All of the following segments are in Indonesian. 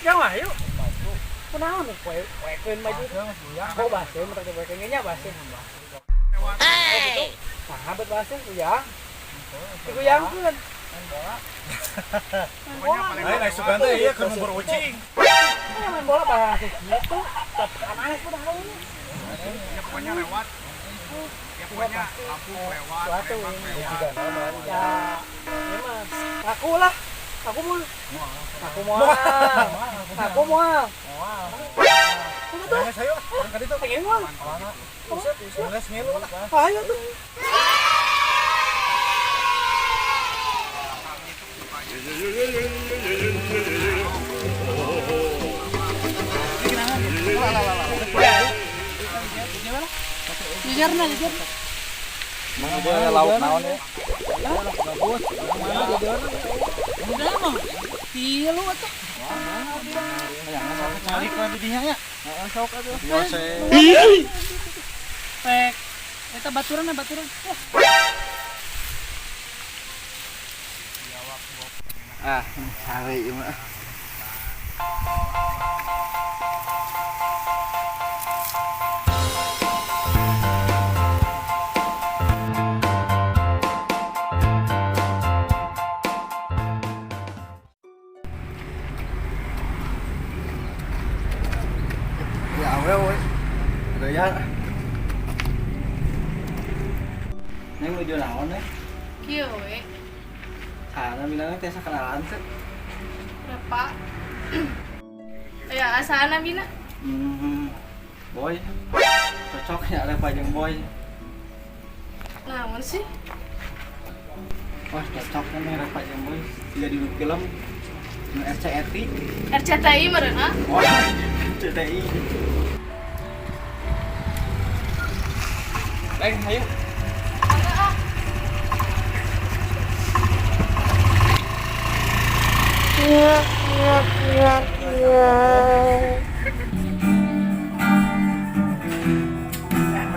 Yang mah yuk. Kunaon nih kuekeun maju. Oh bahasa mah teh kuekeun nya bahasa. Sahabat bahasa kuyang. Dikuyangkeun. Lain suka teh ieu keur ngumpul ucing. Main bola bahasa gitu. Aneh udah tahu. Ya pokoknya lewat. Ya pokoknya lampu lewat. Suatu Juga normal. ya ini mah aku lah. Aku mau. Jangan sayo, orang kali itu. Pengen mau. Ngeles ngelu lah. Ayo tuh. Jajarna. Mana dia lauk naon ya? Gabus. Mana jajarna? Udah mah. Tilu atuh. Cari kan di dinya nya. Heeh, sok atuh. Pek. Eta baturan. Ah, hari ieu mah. Ya awal we. Ada ya. Neng menuju naon nih? Kieu we. Sana bilangnya teh sakaralan teh. Berapa? Ya asana Bina. Boy. Cocoknya ada pajang boy. Naon sih? Wah, cocoknya nih ada pajang boy. Jadi di film RCTI. RCTI meureun ah? Wah, RCTI. Leng, ayo.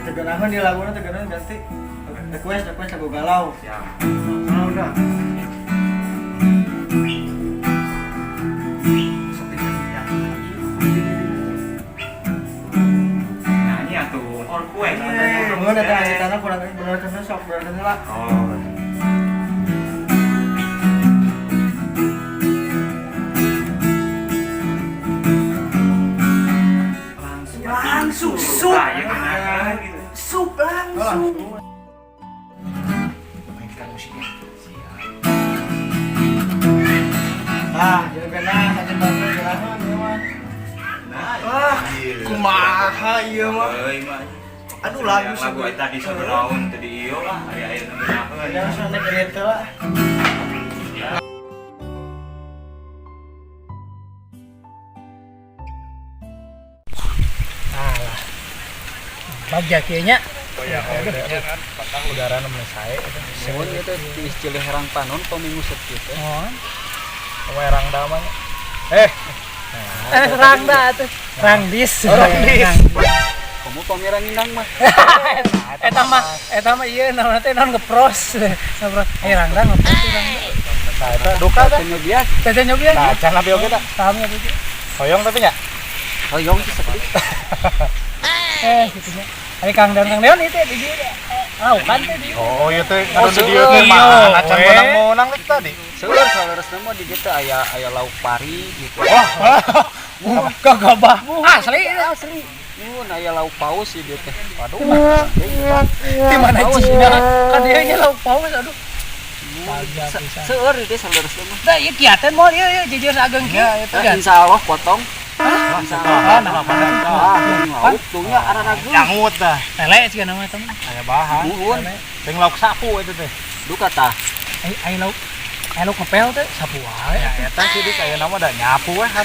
Tegenahan dia lagunya tegenahan ganti request lagu galau. Siap. Nah, udah. Nyanyi atuh. Or kue. Mun ada tanah kurang bener kana sok bener kana lah. Oh. Langsung sup. Sup langsung. Mainkan musiknya. Ah, jadi benar aja bantu jalan ieu mah. Wah, kumaha ieu mah. Aduh lagu eta di sabaraon teh di ieu lah aya ngeunah. Jangan sampai kelihatan lah. Bagja kieu nya. Oh ya, kan patah udara nemen sae eta. Mun itu istilah herang panon paminggu sekieu teh. Oh. Werang damang. Rangda atuh. Rangdis. Kamu pamerang indang mah. Eta mah ieu naon teh naon ngepros. Rangda ngepros Rangda. Eta duka teh. Nyobias. Teh nyobian. Nah, can abi oge tah. Tamnya gitu. Hoyong tapi nya. Hoyong teh sakit. Gitu nya. Ari Kang Deon itu di dieu. Kan teh di. Oh, ieu teh ngaruh di dieu teh mah acan menang-menang tadi. Saudara-saudara mah di kita aya lauk pari gitu. Gagabah. Asli. Mun aya lauk paus sih dia teh. Waduh. Di mana Cina? Kan dia nya lauk paus aduh. Seueur dia saudara mah. Da ieu kiaten moal ieu jujur ageng kieu. Insyaallah potong. Insyaallah nama pada. Lauk tuhnya arana geus. Jangut dah. Tele sih nama teman. Aya bahan. Nuhun. Teh lauk sapu itu teh. Duka tah. Ai lauk ngepel teh sapu wae. Ya eta sih di kayak nama da nyapu we kan.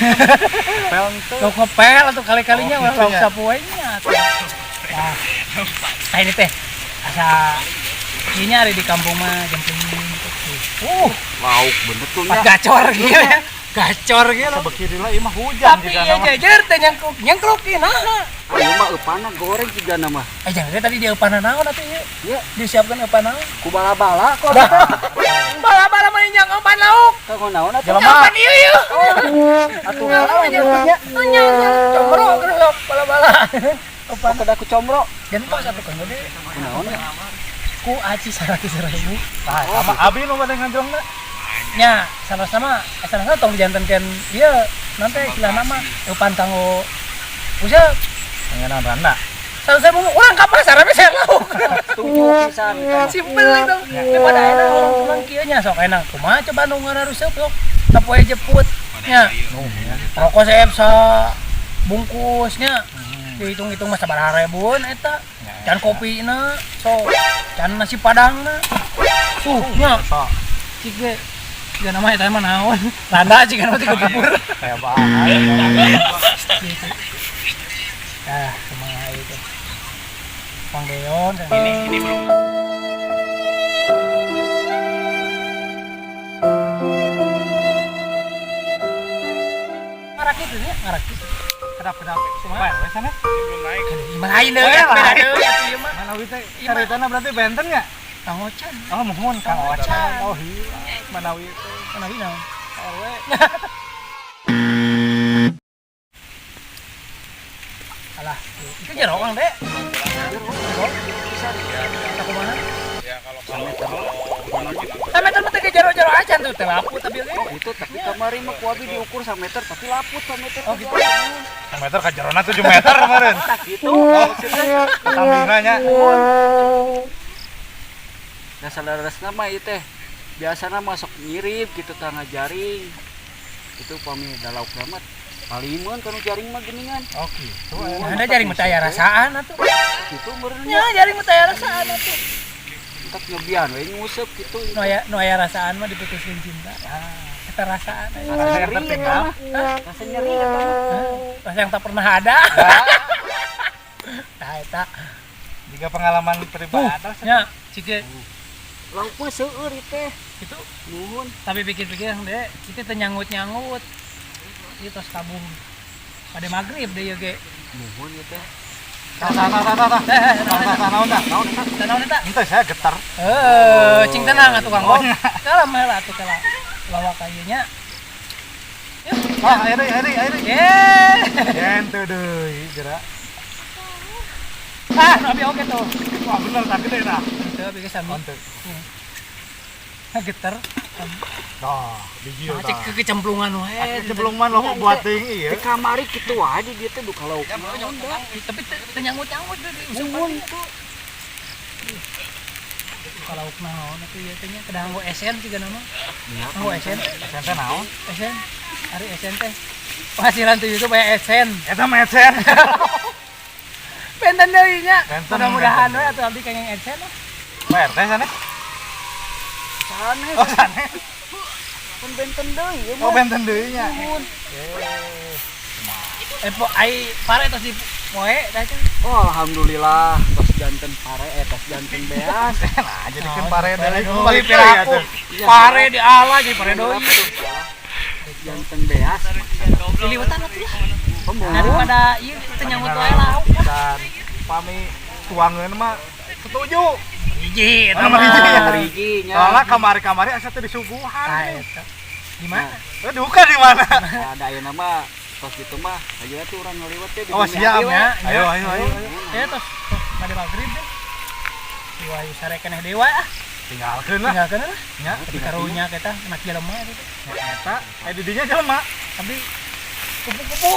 Pel teh. Lauk ngepel atuh kali-kalinya lauk sapu wae nya. Nah ini teh asa ini ada di kampung mah jempling gitu. Lauk bener tuh nya. Gacor gitu ya. Gacor gitu. Sabeki lah ieu mah hujan Tapi juga ieu nama. jejer teh nyangkruk ieu nah. Ieu mah eupana goreng juga nama. Jangan tadi dia eupan naon atuh ieu. Ieu Disiapkan eupan naon? ku bala-bala kok. Bala-bala mah nyang eupan lauk. Kau naon atuh? Jelema ieu. Atuh naon nya? Combro keur bala-bala. Opan kada ku combro. Gentos atuh kan gede. Naon nya? Ku aci 100.000. Nah, sama abi nu pada ngajongna. Nya, sama-sama tong dijantankeun ieu nanti istilahna mah eupan kanggo usah Pengen randa. saya mau orang ke pasar tapi saya lauk. Setuju pisan. Simpel itu. Daripada enak orang pulang kieu nya sok enak. Kumaha coba nu ngaruseuk sok. Sapoe jeput nya. Rokok saya sa bungkusnya. Dihitung-hitung mah sabaraha ribuan eta. Can kopina sok. Can nasi padangna. Nya. Cik ge. Ya nama eta mah naon? Randa cik kana 30. Kayak bahan. Ah, kumaha itu. Pangdeon Ini belum. ngarak itu nya, ngarak. Kedap. Kumaha we sana? Belum naik. Lain deui, beda deui atuh ieu mah. Mana wi teh? Caritana berarti benten nya? Kang Ocan. Oh, mohon Kang Ocan. Ocan. Oh, iya. Mana wi teh? Mana wina? RW. Alah, itu jeruk Kang Dek. Aku mana? Ya kalau Sampai teh teh jeruk acan tuh teh laput tapi ge. Itu tapi kamari mah ku abi diukur 1 meter tapi laput 1 meter. Oh gitu. 1 meter ka jerona 7 meter kemarin. Gitu. Tambingannya. Da salaresna mah ieu teh biasana masuk ngirip gitu tah ngajaring. Itu pami da lauk amat. Palimeun kana jaring mah geuningan. Oh gitu. Ada jaring mah taya rasaan atuh. Gitu meureunnya. Nya jaring mah taya rasaan atuh. Entak ngebian we nguseup gitu. Nu aya rasaan mah diputuskeun cinta. Eta rasaan. Rasa nyeri eta mah. Rasa nyeri eta mah. Rasa yang tak pernah ada. Tah eta. Jika pengalaman pribadi Nya, cik ge. Lauk mah seueur ieu teh. Itu Nuhun. tapi pikir-pikir Dek, kita teh nyangut-nyangut. Ieu tos tabung. Pada magrib deh ieu ge. Nuhun ieu teh. Tah. Naon eta? Ente saya getar. Cing tenang atuh Kang Bos. Kalem heula atuh kala. Bawa ka ieu nya. Ah, airi. Ente deui geura. Ah, nu abi oge tuh. Wah, bener tak gede dah. Itu abi ge sami. Ente. Geter. Tah, biji tah. Cek kecemplungan wae. Sebelum man lo buat ting Di ieu. kamari kitu aja dia teh duka lauk. Tapi teu nyangut-nyangut deui usum Nuhun. kalau naon atuh ieu teh nya kedah nggo esen ciga nama. Ya, Nggo esen. Ente naon? Esen. Ari esen teh. Penghasilan tuh YouTube aya esen. Eta mah ecen. Benten deui nya. Benten, Mudah-mudahan benten. we atuh abdi kengeng esen. Bayar teh sana? Sana. Oh, sana. Pun benten deui ieu Oh, mah. benten deui nya. Nuhun. Po ai pare tos di poe da cenah. Oh, alhamdulillah tos janten pare tos janten beas. Nah, jadikeun pare deui. Balik piraku. Pare di ala jadi pare deui. Janten beas. Diliwatan atuh lah. Pembunuh. Daripada ieu teu nyangut wae lauk. Dan pami tuangeun mah setuju. Hiji eta Mana mah. hiji ya? Riginya. Soalnya kamari-kamari asa teh disuguhan. Ah, eta. Di mana? Duka di mana? Ada ayeuna mah tos gitu mah aja tuh orang ngaliwat teh. Oh, siap ya. Ayo. Ya tos pada magrib deh. Wayu sare keneh dewa ah. Tinggalkeun lah. Tinggalkeun lah. Nya, Tapi karunya kita anak jelema itu. eta di dinya jelema. Tapi kupu-kupu.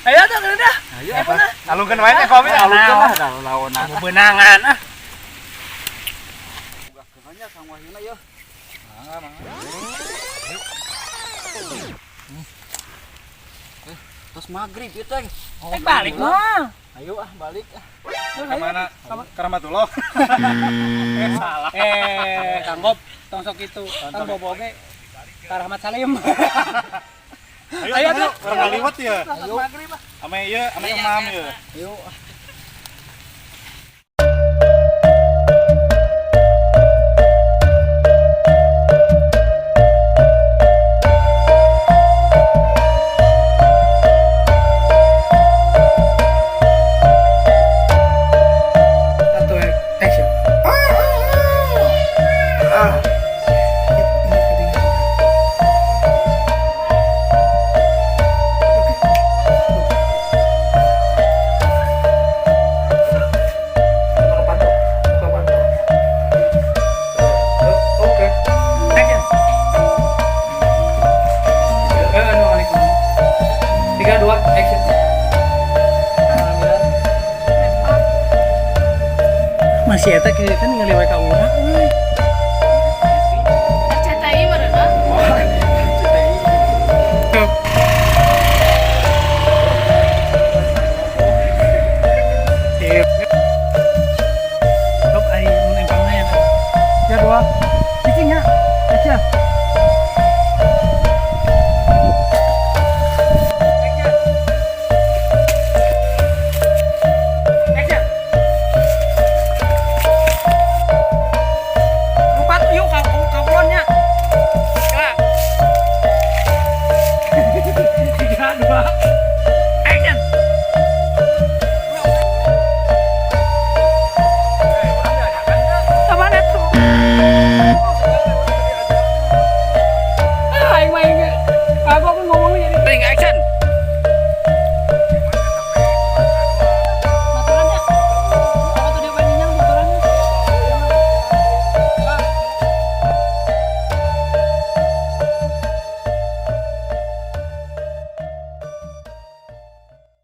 Ayo tuh kena dah. Ayo, Eh pernah. Alungkeun wae teh kopi. Alungkeun lah dah lawanan. Kupu benangan ah. Keunanya Kang Wahyuna yeuh. Terus maghrib ieu teh. Balik mah. Ayo balik ah. Ke mana? Ke Rahmatullah. Salah. Kang Bob, tong sok kitu. Kang Bob oge ka Rahmat Salim. Ayo tuh. Orang ngaliwat ya. Ayo magrib ah. Ame ieu, ame imam ieu. Ayo. si eta ke kan ngaliwat ka urang euy. RCTI meureun ah. Sok ari mun empangna ya. Ya doa. Cicing ya. Aja.